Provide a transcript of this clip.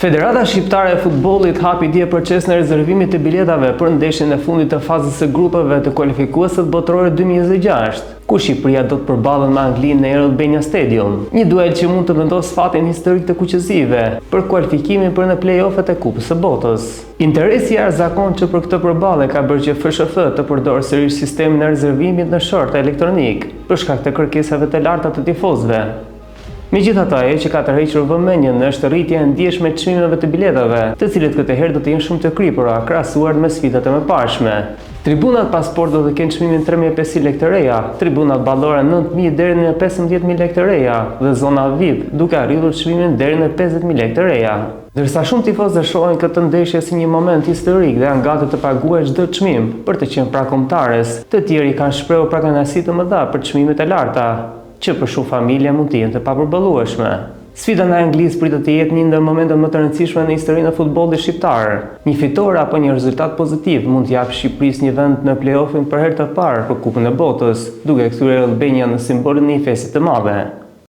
Federata Shqiptare e Futbollit hapi dje procesin e rezervimit të biletave për ndeshjen e fundit të fazës së grupeve të kualifikuesit botëror 2026, ku Shqipëria do të përballet me Anglinë në Albania Stadium, një duel që mund të vendosë fatin historik të kuqëzive për kualifikimin për në play-offet e Kupës së Botës. Interesi i arzakonshëm për këtë përballje ka bërë që FSHF të përdorë sërish sistemin e rezervimit në shortë elektronik për shkak të kërkesave të larta të tifozëve. Megjithatë, ajo që ka tërhequr vëmendjen është rritja e ndjeshme e çmimeve të biletave, të cilët këtë herë do të jenë shumë të kripura krahasuar me sfidat e mëparshme. Tribunat Pasport do të kenë çmimin 3.500 lekë të reja, tribunat ballore 9.000 deri në 15.000 lekë të reja dhe zona VIP duke arritur çmimin deri në 50.000 lekë të reja. Ndërsa shumë tifozë shohin këtë ndeshje si një moment historik dhe janë gati të paguajnë çdo çmim për të qenë prakomtares, të tjerë kanë shprehur prakënaqësi të mëdha për çmimet e larta, që për shumë familje mund të jenë të papërballlueshme. Sfida ndaj Anglisë pritet të jetë një ndër momentet më të rëndësishme në historinë e futbollit shqiptar. Një fitore apo një rezultat pozitiv mund të japë Shqipërisë një vend në play-offin për herë të parë për Kupën e Botës, duke kthyer Albania në simbolin e një festi të madhe.